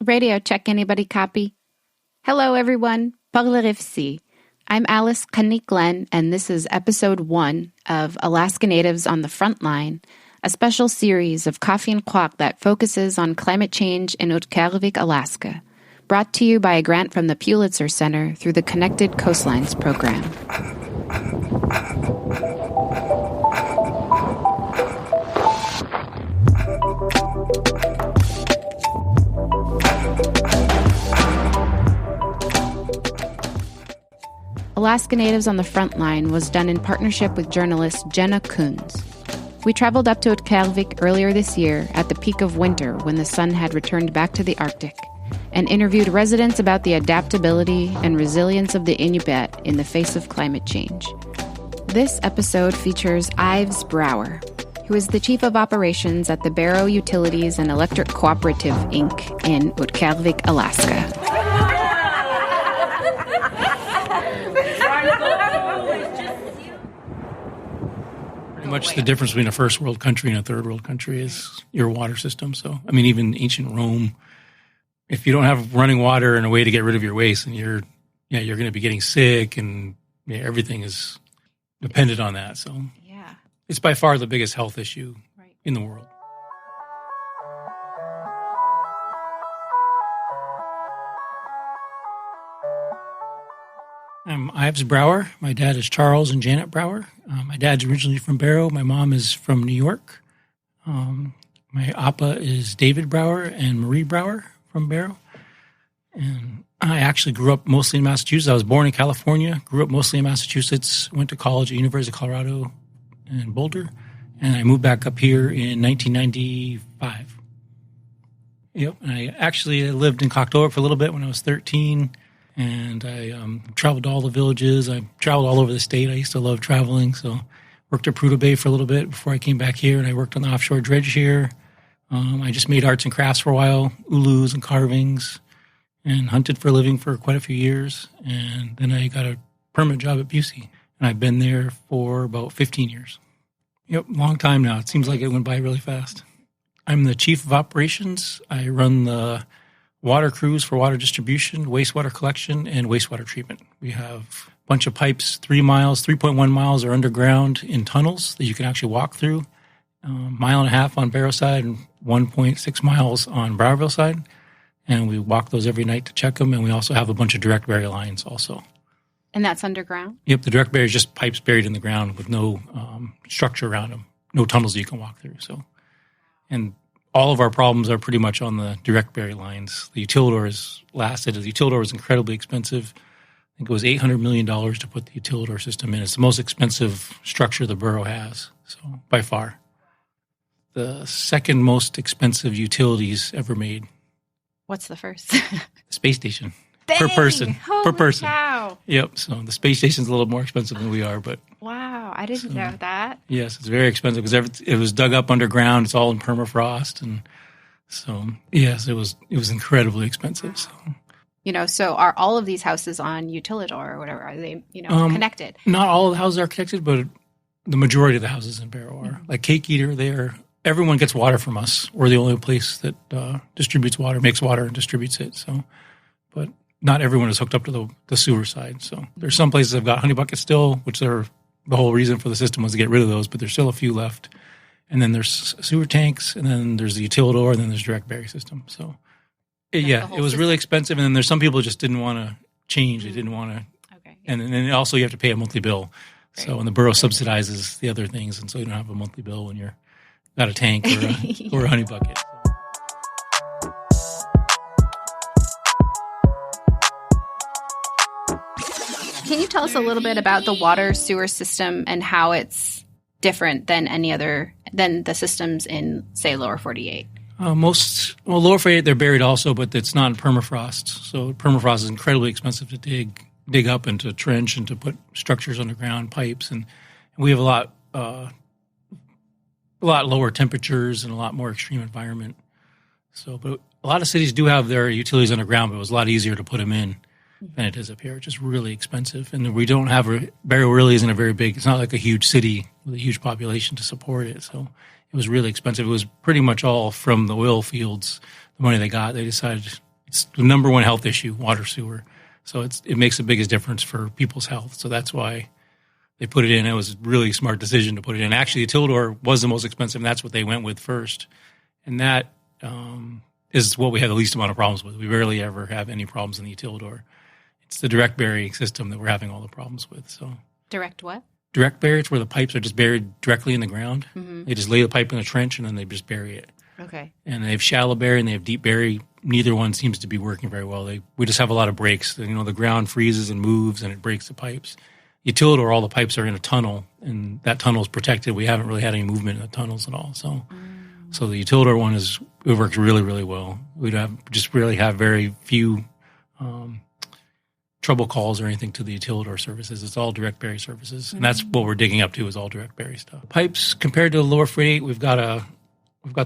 Radio check, anybody copy? Hello, everyone. Paglarifsi. I'm Alice Kaniklen, and this is episode 1 of Alaska Natives on the Frontline, a special series of Coffee Quaq that focuses on climate change in Utqiagvik, Alaska, brought to you by a grant from the Putlizer Center through the Connected Coastlines program. Alaska Natives on the Frontline was done in partnership with journalist Jenna Kunze. We traveled up to Utqiagvik earlier this year at the peak of winter when the sun had returned back to the Arctic and interviewed residents about the adaptability and resilience of the Inupiat in the face of climate change. This episode features Ives Brower, who is the Chief of Operations at the Barrow Utilities and Electric Cooperative, Inc. in Utqiagvik, Alaska. Much the difference between a first world country and a third world country is your water system. So, I mean, even ancient Rome, if you don't have running water and a way to get rid of your waste, and you're going to be getting sick, and everything is dependent on that. So, it's by far the biggest health issue in the world. I'm Ives Brower. My dad is Charles and Janet Brower. My dad's originally from Barrow. My mom is from New York. My appa is David Brower and Marie Brower from Barrow. And I actually grew up mostly in Massachusetts. I was born in California, grew up mostly in Massachusetts, went to college at University of Colorado in Boulder, and I moved back up here in 1995. Yep, and I actually lived in Cocktober for a little bit when I was 13. And I traveled to all the villages. I traveled all over the state. I used to love traveling. So worked at Prudhoe Bay for a little bit before I came back here. And I worked on the offshore dredge here. I just made arts and crafts for a while, ulus and carvings, and hunted for a living for quite a few years. And then I got a permanent job at Busey. And I've been there for about 15 years. Yep, long time now. It seems like it went by really fast. I'm the Chief of Operations. I run the water crews for water distribution, wastewater collection, and wastewater treatment. We have a bunch of pipes, 3.1 miles are underground in tunnels that you can actually walk through, mile and a half on Barrow side and 1.6 miles on Browerville side. And we walk those every night to check them. And we also have a bunch of direct bury lines also. And that's underground? Yep, the direct bury is just pipes buried in the ground with no structure around them, no tunnels that you can walk through. So, and all of our problems are pretty much on the direct bury lines. The utilidor has lasted. The utilidor was incredibly expensive. I think it was $800 million to put the utilidor system in. It's the most expensive structure the borough has, so by far. The second most expensive utilities ever made. What's the first? The space station. Dang! Per person. Holy per person. Cow. Yep, so the space station's a little more expensive than we are, but... Wow, I didn't know that. Yes, it's very expensive because it was dug up underground. It's all in permafrost, and so yes, it was incredibly expensive. So, so are all of these houses on utilidor or whatever? Are they, connected? Not all of the houses are connected, but the majority of the houses in Barrow are. Like Cake Eater, everyone gets water from us. We're the only place that distributes water, makes water, and distributes it. So, but not everyone is hooked up to the sewer side. So there's some places that have got honey buckets still, which are the whole reason for the system was to get rid of those, but there's still a few left. And then there's sewer tanks, and then there's the utilidor, and then there's direct bury system. So, it was really expensive. And then there's some people who just didn't want to change. They didn't want to. Okay. And then also you have to pay a monthly bill. Right. So, and the borough subsidizes the other things, and so you don't have a monthly bill when you're got a tank or a honey bucket. Can you tell us a little bit about the water sewer system and how it's different than than the systems in, say, Lower 48? Lower 48, they're buried also, but it's not in permafrost. So permafrost is incredibly expensive to dig up and to trench and to put structures underground, pipes, and we have a lot lower temperatures and a lot more extreme environment. So, but a lot of cities do have their utilities underground, but it was a lot easier to put them in than it is up here. It's just really expensive. And we don't have Barrow really isn't a very big, it's not like a huge city with a huge population to support it. So it was really expensive. It was pretty much all from the oil fields, the money they got. They decided, it's the number one health issue, water sewer. So it makes the biggest difference for people's health. So that's why they put it in. It was a really smart decision to put it in. Actually, the Utildor was the most expensive, and that's what they went with first. And that is what we have the least amount of problems with. We rarely ever have any problems in the Utildor. It's the direct bury system that we're having all the problems with. So Direct what? direct bury, it's where the pipes are just buried directly in the ground. Mm-hmm. They just lay the pipe in a trench, and then they just bury it. Okay. And they have shallow bury and they have deep bury. Neither one seems to be working very well. We just have a lot of breaks. You know, the ground freezes and moves, and it breaks the pipes. Utildor, all the pipes are in a tunnel, and that tunnel is protected. We haven't really had any movement in the tunnels at all. So the Utildor one it works really, really well. We just really have very few trouble calls or anything to the Utildor services. It's all direct bury services, and that's what we're digging up to is all direct bury stuff. Pipes compared to the lower 48, we've got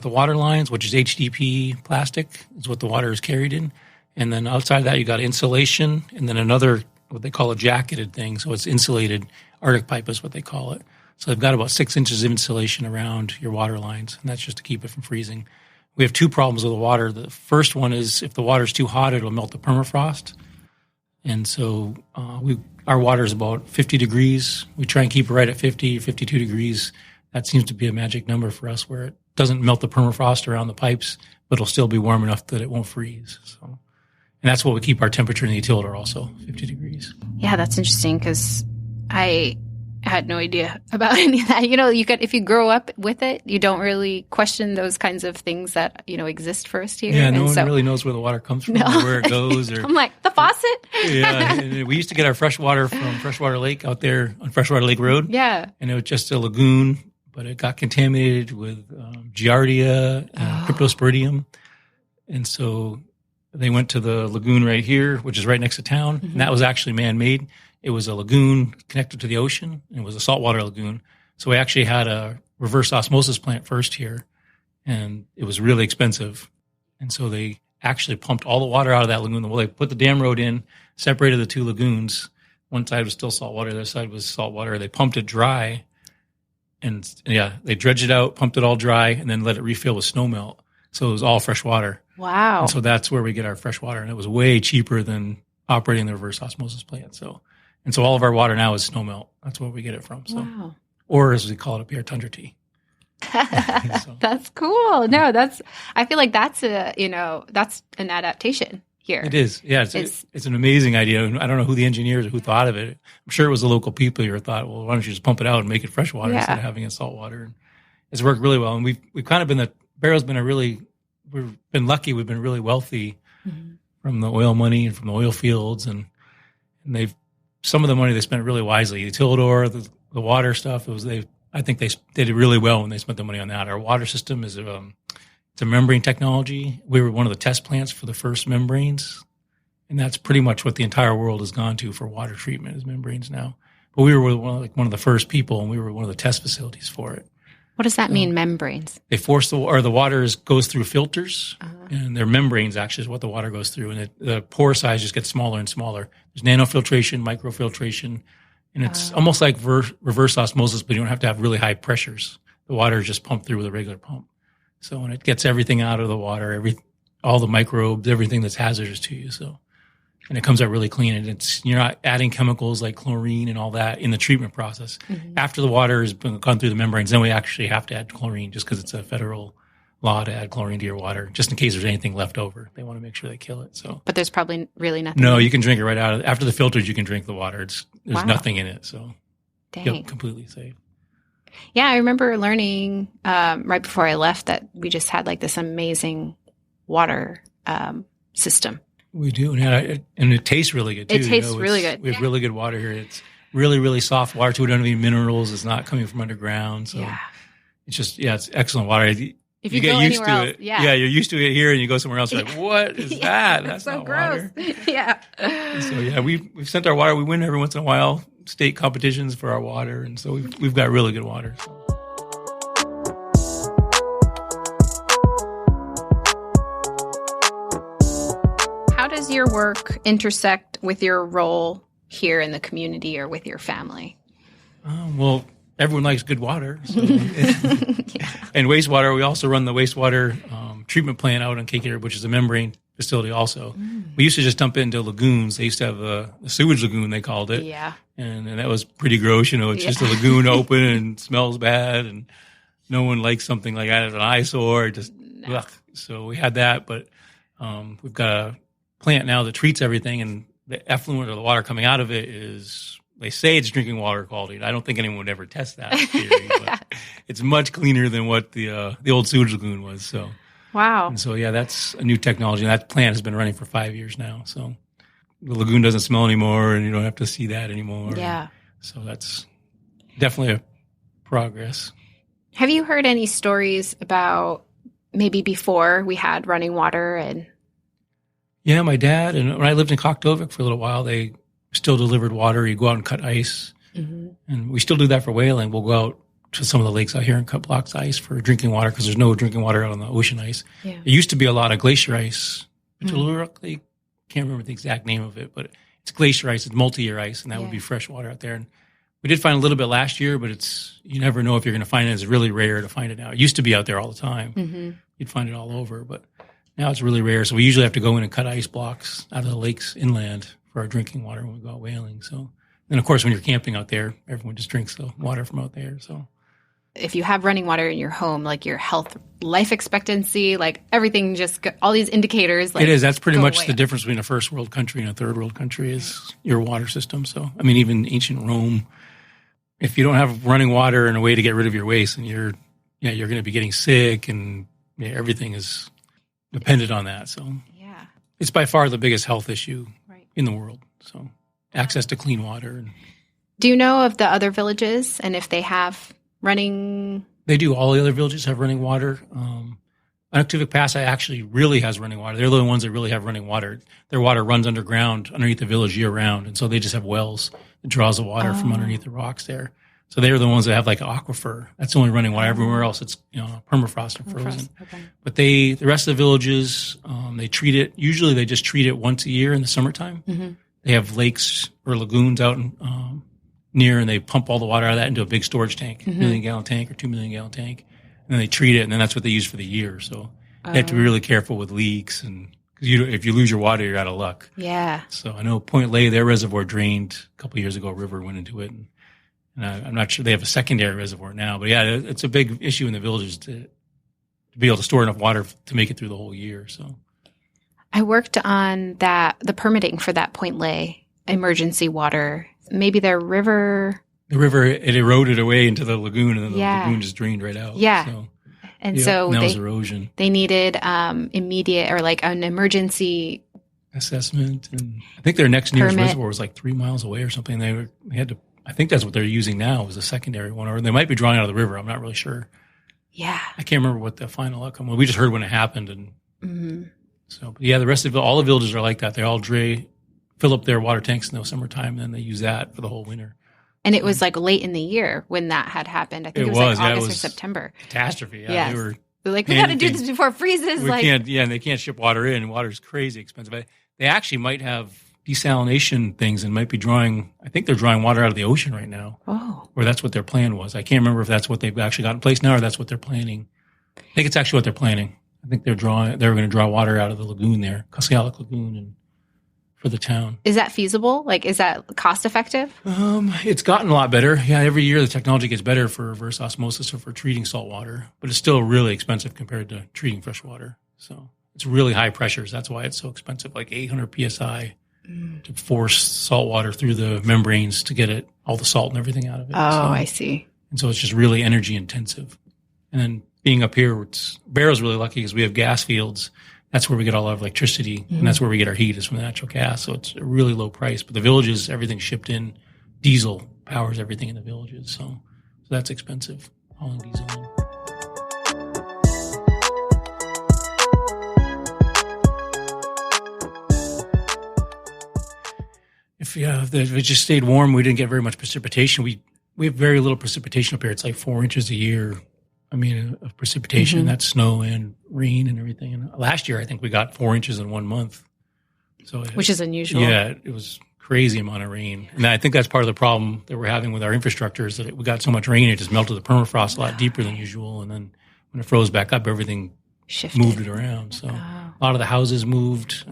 the water lines, which is HDP plastic, is what the water is carried in, and then outside of that you got insulation, and then another what they call a jacketed thing. So it's insulated Arctic pipe is what they call it. So they've got about 6 inches of insulation around your water lines, and that's just to keep it from freezing. We have two problems with the water. The first one is if the water's too hot, it'll melt the permafrost. And so our water is about 50 degrees. We try and keep it right at 50, 52 degrees. That seems to be a magic number for us where it doesn't melt the permafrost around the pipes, but it'll still be warm enough that it won't freeze. So, and that's what we keep our temperature in the Utildor also, 50 degrees. Yeah, that's interesting because I had no idea about any of that. You know, if you grow up with it, you don't really question those kinds of things that, exist first here. Yeah, no one really knows where the water comes from or where it goes. Or I'm like, the faucet? Yeah, and we used to get our fresh water from Freshwater Lake out there on Freshwater Lake Road. Yeah. And it was just a lagoon, but it got contaminated with Giardia and Cryptosporidium. And so they went to the lagoon right here, which is right next to town, and that was actually man-made. It was a lagoon connected to the ocean, and it was a saltwater lagoon. So we actually had a reverse osmosis plant first here, and it was really expensive. And so they actually pumped all the water out of that lagoon. Well, they put the dam road in, separated the two lagoons. One side was still saltwater, the other side was saltwater. They pumped it dry, and they dredged it out, pumped it all dry, and then let it refill with snowmelt. So it was all fresh water. Wow. And so that's where we get our fresh water, and it was way cheaper than operating the reverse osmosis plant. So all of our water now is snowmelt. That's where we get it from. So, wow. Or as we call it up here, tundra tea. That's cool. No, I feel like that's that's an adaptation here. It is. Yeah. It's an amazing idea. I don't know who the engineers or who thought of it. I'm sure it was the local people who thought, well, why don't you just pump it out and make it fresh water instead of having it salt water? And it's worked really well. And we've kind of been Barrow's been we've been lucky. We've been really wealthy from the oil money and from the oil fields. And some of the money they spent really wisely. Utildor, the water stuff, I think they did it really well when they spent the money on that. Our water system is it's a membrane technology. We were one of the test plants for the first membranes, and that's pretty much what the entire world has gone to for water treatment is membranes now. But we were one of the first people, and we were one of the test facilities for it. What does that mean, membranes? They force the water goes through filters, and their membranes actually is what the water goes through, and the pore size just gets smaller and smaller. There's nanofiltration, microfiltration, and it's almost like reverse osmosis, but you don't have to have really high pressures. The water is just pumped through with a regular pump. So when it gets everything out of the water, all the microbes, everything that's hazardous to you. So, and it comes out really clean, and you're not adding chemicals like chlorine and all that in the treatment process. After the water has gone through the membranes, then we actually have to add chlorine just because it's a federal law to add chlorine to your water, just in case there's anything left over. They want to make sure they kill it. So, but there's probably really nothing. No, you can drink it right out of it. After the filters, you can drink the water. There's nothing in it, so Dang. Completely safe. Yeah, I remember learning right before I left that we just had like this amazing water system. We do, and it tastes really good too. It tastes really good. We have really good water here. It's really, really soft water too. We don't have any minerals. It's not coming from underground, so it's just it's excellent water. If you get used to else, it, you're used to it here, and you go somewhere else, you're like, what is that? That's so not gross. Water. Yeah. So we've sent our water. We win every once in a while state competitions for our water, and so we've got really good water. So. How does your work intersect with your role here in the community or with your family? Well, everyone likes good water. So. And wastewater, we also run the wastewater treatment plant out on Cape Air, which is a membrane facility also. We used to just dump it into lagoons. They used to have a sewage lagoon, they called it. Yeah. And that was pretty gross. It's just a lagoon open and smells bad. And no one likes something like that as an eyesore. Ugh. So we had that. But we've got a plant now that treats everything. And the effluent or the water coming out of it is, they say it's drinking water quality. I don't think anyone would ever test that theory. But it's much cleaner than what the old sewage lagoon was. So. Wow. And so, that's a new technology. And that plant has been running for 5 years now. So the lagoon doesn't smell anymore, and you don't have to see that anymore. Yeah. So that's definitely a progress. Have you heard any stories about maybe before we had running water? And Yeah, my dad, and when I lived in Utqiagvik for a little while, they still delivered water. You go out and cut ice. And we still do that for whaling. We'll go out to some of the lakes out here and cut blocks of ice for drinking water because there's no drinking water out on the ocean ice. Yeah. There used to be a lot of glacier ice. They can't remember the exact name of it, but it's glacier ice. It's multi-year ice, and that would be fresh water out there. And we did find a little bit last year, but you never know if you're going to find it. It's really rare to find it now. It used to be out there all the time. You'd find it all over, but now it's really rare. So we usually have to go in and cut ice blocks out of the lakes inland for our drinking water when we go out whaling. So, and of course, when you're camping out there, everyone just drinks the water from out there. So. If you have running water in your home, like your health, life expectancy, like everything, all these indicators. Like, it is. That's pretty much the up. difference between a first world country and a third world country is your water system. So, I mean, even ancient Rome, if you don't have running water and a way to get rid of your waste, and you're going to be getting sick, and everything is dependent on that. So, it's by far the biggest health issue in the world. So, access to clean water. Do you know of the other villages and if they have running? They do. All the other villages have running water. Inupiat Pass actually really has running water. They're the only ones that really have running water. Their water runs underground underneath the village year round, and so they just have wells that draws the water from underneath the rocks there. So they're the ones that have like an aquifer. That's the only running water. Everywhere else, it's permafrost and frozen. Okay. But the rest of the villages, they treat it. Usually, they just treat it once a year in the summertime. They have lakes or lagoons out near, and they pump all the water out of that into a big storage tank, 1 million gallon tank or 2 million gallon tank. And then they treat it, and then that's what they use for the year. So they have to be really careful with leaks, and cause if you lose your water, you're out of luck. Yeah. So I know Point Lay, their reservoir drained a couple of years ago. A river went into it, and I'm not sure they have a secondary reservoir now. But it's a big issue in the villages to be able to store enough water to make it through the whole year. So I worked on the permitting for that Point Lay emergency water. Maybe their river. The river, it eroded away into the lagoon, and then the lagoon just drained right out. Yeah. So, and so that was erosion. They needed immediate or like an emergency assessment. And I think their next nearest reservoir was like 3 miles away or something. They had to, I think that's what they're using now is a secondary one, or they might be drawing out of the river. I'm not really sure. Yeah. I can't remember what the final outcome was. We just heard when it happened. And so, but the rest of all the villages are like that. They all fill up their water tanks in the summertime, and then they use that for the whole winter. And it was like late in the year when that had happened. I think it was like August or September. Catastrophe. Yeah. Yes. They're like, we got to do this before it freezes. And they can't ship water in. Water's crazy expensive. They actually might have desalination things and might be I think they're drawing water out of the ocean right now. Oh. Or that's what their plan was. I can't remember if that's what they've actually got in place now or that's what they're planning. I think it's actually what they're planning. I think they're going to draw water out of the lagoon there, Coastlizer Lagoon, and for the town. Is that feasible? Like, is that cost effective? It's gotten a lot better. Yeah, every year the technology gets better for reverse osmosis or for treating salt water, but it's still really expensive compared to treating fresh water. So it's really high pressures. That's why it's so expensive, like 800 PSI to force salt water through the membranes to get all the salt and everything out of it. I see. And so it's just really energy intensive. And then being up here, Barrow's really lucky because we have gas fields. That's where we get all our electricity, and that's where we get our heat is from natural gas. So it's a really low price. But the villages, everything's shipped in. Diesel powers everything in the villages. So that's expensive, hauling diesel in. If it just stayed warm, we didn't get very much precipitation. We have very little precipitation up here. It's like 4 inches a year. Of precipitation, that's snow and rain and everything. And last year, I think we got 4 inches in 1 month. Which is unusual. Yeah, it was crazy amount of rain. And I think that's part of the problem that we're having with our infrastructure is that we got so much rain, it just melted the permafrost a lot deeper than usual. And then when it froze back up, everything moved it around. So a lot of the houses moved.